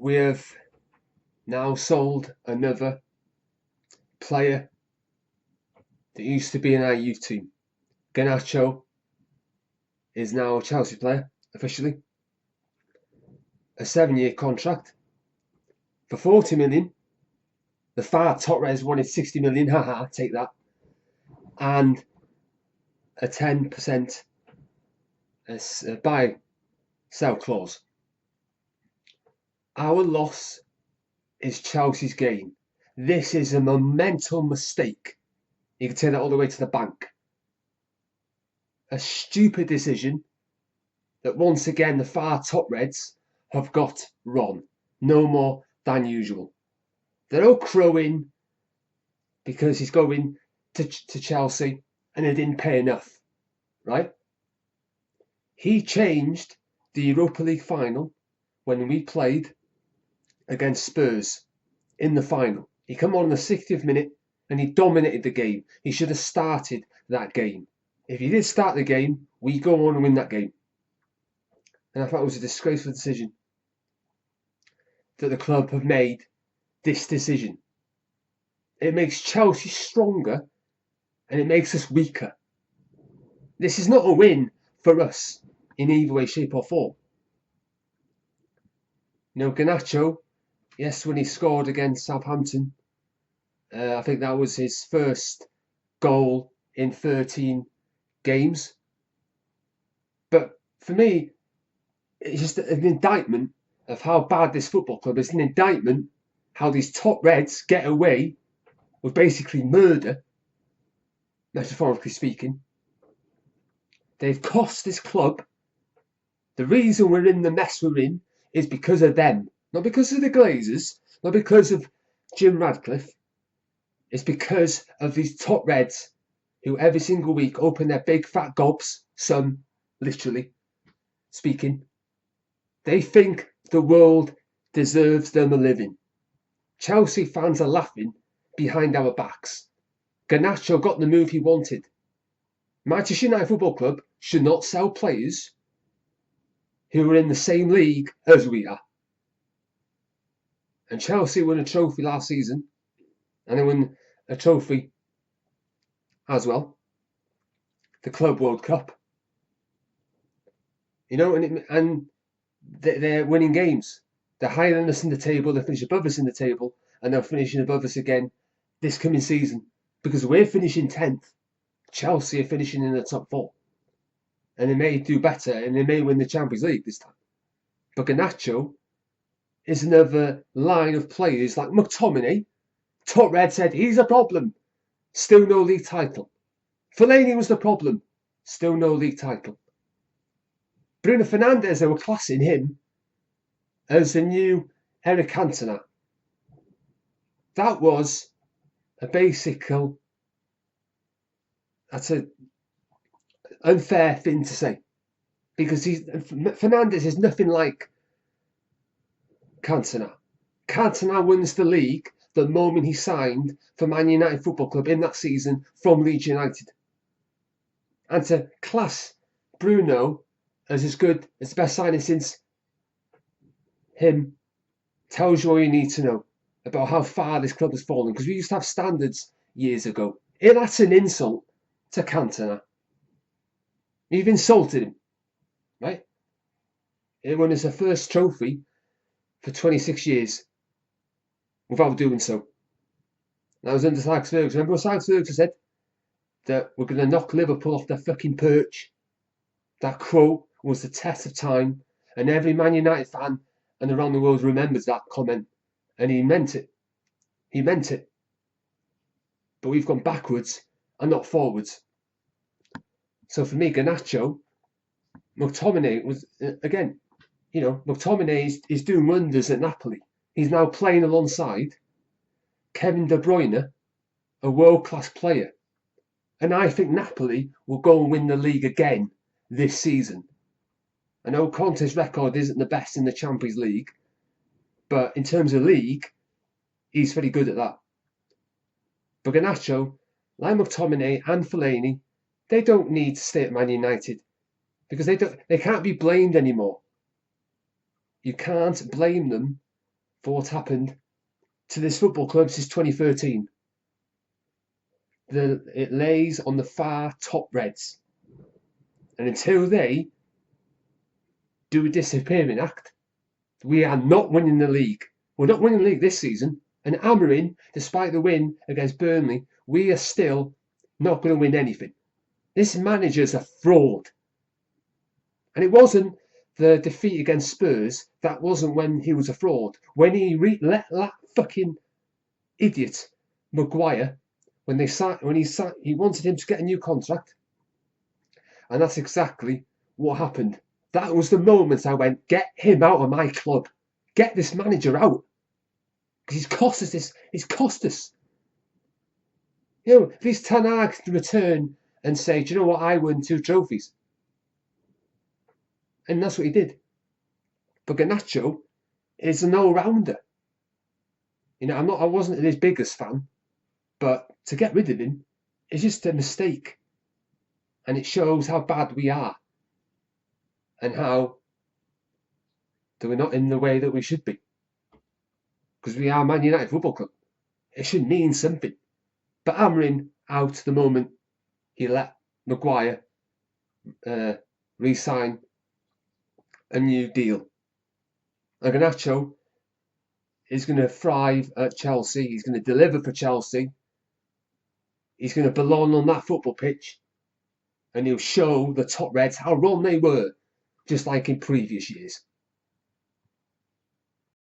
we have now sold another player that used to be in our youth team. Garnacho is now a Chelsea player, officially. A 7-year contract for 40 million. The far top res wanted 60 million, haha, take that. And a 10% buy sell clause. Our loss is Chelsea's gain. This is a monumental mistake. You can take that all the way to the bank. A stupid decision that once again the far top reds have got wrong. No more than usual. They're all crowing because he's going to Chelsea and they didn't pay enough, right? He changed the Europa League final when we played against Spurs in the final. He came on in the 60th minute and he dominated the game. He should have started that game. If he did start the game, we go on and win that game. And I thought it was a disgraceful decision that the club have made this decision. It makes Chelsea stronger and it makes us weaker. This is not a win for us in either way, shape or form. Garnacho, yes, when he scored against Southampton, I think that was his first goal in 13 games. But for me, it's just an indictment of how bad this football club is. An indictment how these top reds get away with basically murder, metaphorically speaking. They've cost this club. The reason we're in the mess we're in is because of them. Not because of the Glazers, not because of Jim Radcliffe. It's because of these top reds who every single week open their big fat gobs, some literally speaking. They think the world deserves them a living. Chelsea fans are laughing behind our backs. Garnacho got the move he wanted. Manchester United Football Club should not sell players who are in the same league as we are. And Chelsea won a trophy last season, and they won a trophy as well, the Club World Cup. And they're winning games. They're higher than us in the table. They finish above us in the table, and they're finishing above us again this coming season because we're finishing 10th. Chelsea are finishing in the top 4, and they may do better, and they may win the Champions League this time. But Garnacho is another line of players like McTominay. Top Red said he's a problem. Still no league title. Fellaini was the problem. Still no league title. Bruno Fernandes, they were classing him as the new Eric Cantona. That was that's an unfair thing to say. Because Fernandes is nothing like Cantona. Cantona wins the league the moment he signed for Man United Football Club in that season from Leeds United. And to class Bruno as good as the best signing since him tells you all you need to know about how far this club has fallen. Because we used to have standards years ago. That's an insult to Cantona. You've insulted him, right? He won his first trophy for 26 years without doing so. That was under Alex Ferguson. Remember what Alex Ferguson said? That we're going to knock Liverpool off their fucking perch. That quote was the test of time, and every Man United fan and around the world remembers that comment, and he meant it. He meant it. But we've gone backwards and not forwards. So for me, Garnacho, McTominay was, again, McTominay is doing wonders at Napoli. He's now playing alongside Kevin De Bruyne, a world-class player. And I think Napoli will go and win the league again this season. I know Conte's record isn't the best in the Champions League, but in terms of league, he's very good at that. But Garnacho, like McTominay and Fellaini, they don't need to stay at Man United because they can't be blamed anymore. You can't blame them for what's happened to this football club since 2013. It lays on the far top Reds. And until they do a disappearing act, we are not winning the league. We're not winning the league this season. And Amorim, despite the win against Burnley, we are still not going to win anything. This manager's a fraud. And it wasn't the defeat against Spurs. That wasn't when he was a fraud. When he let that fucking idiot Maguire, he wanted him to get a new contract. And that's exactly what happened. That was the moment I went, get him out of my club. Get this manager out. Because he's cost us this. He's cost us. You know, if he's Ten Hag to return and say, do you know what, I won 2 trophies. And that's what he did. But Garnacho is an all-rounder. You know, I wasn't his biggest fan, but to get rid of him is just a mistake. And it shows how bad we are. And how we're not in the way that we should be. Because we are Man United Football Club. It should mean something. But Amorim out the moment he let Maguire re-sign a new deal. And Garnacho is going to thrive at Chelsea. He's going to deliver for Chelsea. He's going to belong on that football pitch. And he'll show the top Reds how wrong they were, just like in previous years.